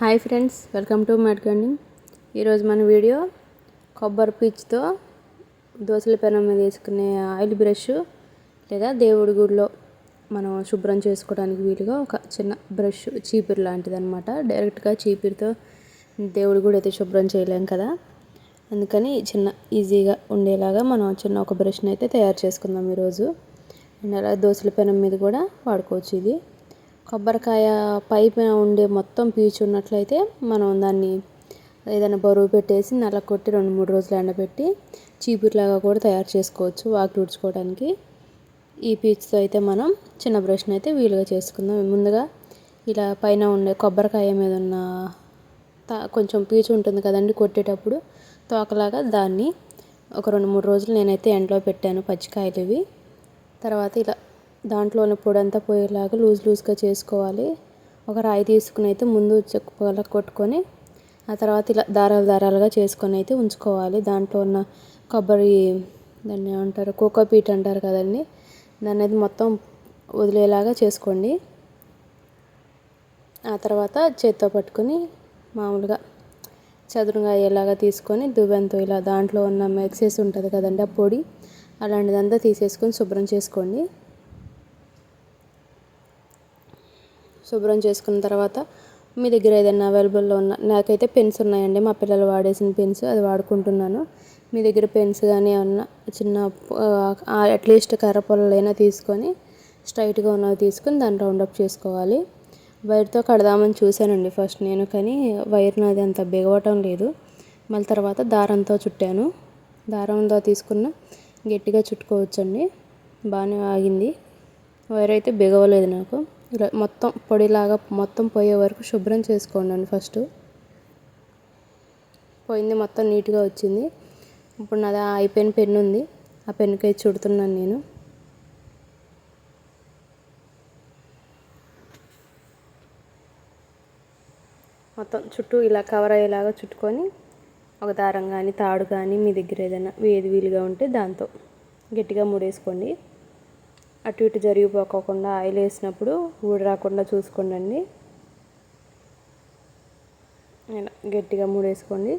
Hi friends, welcome to mat gardening. ఈరోజు మన video కొబ్బరి పీచుతో దోసల పెనం మీద వేసుకునే ఆయిల్ బ్రష్ లేదా దేవుడి గుడిలో మనం శుభ్రం చేసుకోవడానికి వీలుగా ఒక చిన్న బ్రష్, చీపురు లాంటిది అనమాట. డైరెక్ట్గా చీపురుతో దేవుడి గుడి అయితే శుభ్రం చేయలేం కదా, అందుకని చిన్న ఈజీగా ఉండేలాగా మనం చిన్న ఒక బ్రష్ని అయితే తయారు చేసుకుందాం ఈరోజు. అండ్ అలా దోసల పెనం మీద కూడా వాడుకోవచ్చు. ఇది కొబ్బరికాయ పైన ఉండే మొత్తం పీచు ఉన్నట్లయితే మనం దాన్ని ఏదైనా బరువు పెట్టేసి నల్లకొట్టి 2-3 రోజులు ఎండబెట్టి చీపురులాగా కూడా తయారు చేసుకోవచ్చు వాకిలి ఊడ్చుకోవడానికి. ఈ పీచుతో అయితే మనం చిన్న బ్రష్ని అయితే వీలుగా చేసుకుందాం. ముందుగా ఇలా పైన ఉండే కొబ్బరికాయ మీద ఉన్న కొంచెం పీచు ఉంటుంది కదండి, కొట్టేటప్పుడు తోకలాగా దాన్ని ఒక 2-3 రోజులు నేనైతే ఎండలో పెట్టాను, పచ్చికాయలు ఇవి. తర్వాత ఇలా దాంట్లోని పొడి అంతా పోయేలాగా లూజ్గా చేసుకోవాలి. ఒక రాయి తీసుకుని అయితే ముందు చెక్క కొట్టుకొని ఆ తర్వాత ఇలా దారాలుగా చేసుకొని అయితే ఉంచుకోవాలి. దాంట్లో ఉన్న కొబ్బరి, దాన్ని ఏమంటారు, కోకోపీట్ అంటారు కదండి, దాన్ని అయితే మొత్తం వదిలేలాగా చేసుకోండి. ఆ తర్వాత చేత్తో పట్టుకొని మామూలుగా చదునుగా అయ్యేలాగా తీసుకొని దువ్వెనతో ఇలా దాంట్లో ఉన్న ఎక్సెస్ ఉంటుంది కదండి, ఆ పొడి అలాంటిదంతా తీసేసుకొని శుభ్రం చేసుకోండి. శుభ్రం చేసుకున్న తర్వాత మీ దగ్గర ఏదైనా అవైలబుల్లో ఉన్న, నాకైతే పెన్స్ ఉన్నాయండి, మా పిల్లలు వాడేసిన పెన్స్, అది వాడుకుంటున్నాను. మీ దగ్గర పెన్స్ కానీ ఏమన్నా చిన్న అట్లీస్ట్ కర్ర పొలైనా తీసుకొని స్ట్రైట్గా ఉన్నవి తీసుకొని దాన్ని రౌండప్ చేసుకోవాలి. వైర్తో కడదామని చూశానండి ఫస్ట్ నేను, కానీ వైర్ నాది అంత బిగవటం లేదు. మళ్ళీ తర్వాత దారంతో చుట్టాను. దారంతో తీసుకున్న గట్టిగా చుట్టుకోవచ్చండి, బాగానే ఆగింది. వైర్ అయితే బిగవలేదు నాకు. ఇలా మొత్తం పొడిలాగా మొత్తం పోయే వరకు శుభ్రం చేసుకోండి. ఫస్ట్ పోయింది, మొత్తం నీట్గా వచ్చింది. ఇప్పుడు నాది అయిపోయిన పెన్ను ఉంది, ఆ పెన్నుకై చుడుతున్నాను నేను. మొత్తం చుట్టూ ఇలా కవర్ అయ్యేలాగా చుట్టుకొని ఒక దారం కానీ తాడు కానీ మీ దగ్గర ఏదైనా ఏది వీలుగా ఉంటే దాంతో గట్టిగా ముడేసుకోండి. అటు ఇటు జరిగిపోకుండా ఆయిల్ వేసినప్పుడు ఊడి రాకుండా చూసుకోండి. ఇలా గట్టిగా ముడేసుకోండి.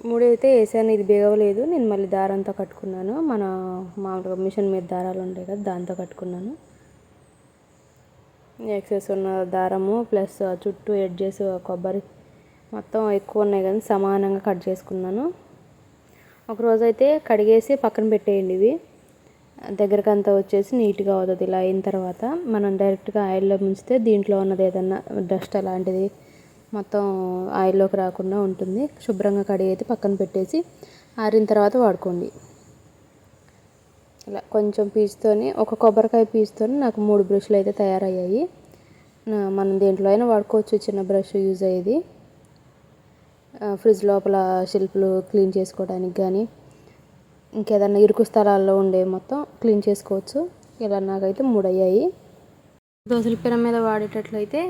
మూడైతే వేసాను, ఇది బిగవలేదు. నేను మళ్ళీ దారంతో కట్టుకున్నాను. మన మామూలుగా మిషన్ మీద దారాలు ఉంటాయి కదా, దాంతో కట్టుకున్నాను. ఎక్సెస్ ఉన్న దారము ప్లస్ చుట్టూ ఎడ్జెస్ కొబ్బరి మొత్తం ఎక్కువ ఉన్నాయి కానీ సమానంగా కట్ చేసుకున్నాను. ఒకరోజు అయితే కడిగేసి పక్కన పెట్టేయండి. ఇవి దగ్గరకంతా వచ్చేసి నీట్గా అవుతుంది. ఇలా అయిన తర్వాత మనం డైరెక్ట్గా ఆయిల్లో ముంచితే దీంట్లో ఉన్నది ఏదన్నా డస్ట్ అలాంటిది మొత్తం ఆయిల్లోకి రాకుండా ఉంటుంది. శుభ్రంగా కడిగి అయితే పక్కన పెట్టేసి ఆరిన తర్వాత వాడుకోండి. ఇలా కొంచెం పీచుతోని, ఒక కొబ్బరికాయ పీచుతోని నాకు 3 బ్రష్లు అయితే తయారయ్యాయి. మనం దేంట్లో అయినా వాడుకోవచ్చు, చిన్న బ్రష్ యూజ్ అయ్యేది. ఫ్రిడ్జ్ లోపల షెల్ఫ్లు క్లీన్ చేసుకోవడానికి కానీ ఇంకేదన్నా ఇరుకు స్థలాల్లో ఉండే మొత్తం క్లీన్ చేసుకోవచ్చు. ఇలా నాకైతే 3 అయ్యాయి. దోసల పెనం మీద వాడేటట్లయితే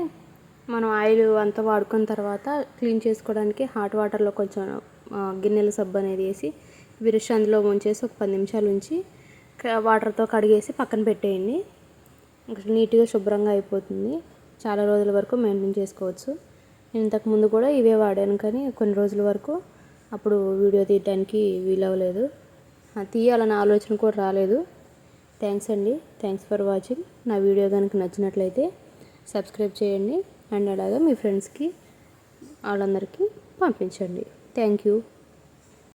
మనం ఆయిల్ అంతా వాడుకున్న తర్వాత క్లీన్ చేసుకోవడానికి హాట్ వాటర్లో కొంచెం గిన్నెల సబ్బు అనేది వేసి బ్రష్ అందులో ఉంచేసి ఒక 10 నిమిషాలు ఉంచి వాటర్తో కడిగేసి పక్కన పెట్టేయండి. నీట్గా శుభ్రంగా అయిపోతుంది. చాలా రోజుల వరకు మెయింటైన్ చేసుకోవచ్చు. నేను ఇంతకుముందు కూడా ఇవే వాడాను, కానీ కొన్ని రోజుల వరకు అప్పుడు వీడియో తీయడానికి వీలవ్వలేదు, తీయాలన్న ఆలోచన కూడా రాలేదు. థ్యాంక్స్ అండి, థ్యాంక్స్ ఫర్ వాచింగ్. నా వీడియో కనుక నచ్చినట్లయితే సబ్స్క్రైబ్ చేయండి అండ్ అలాగే మీ ఫ్రెండ్స్కి వాళ్ళందరికీ పంపించండి. Thank you.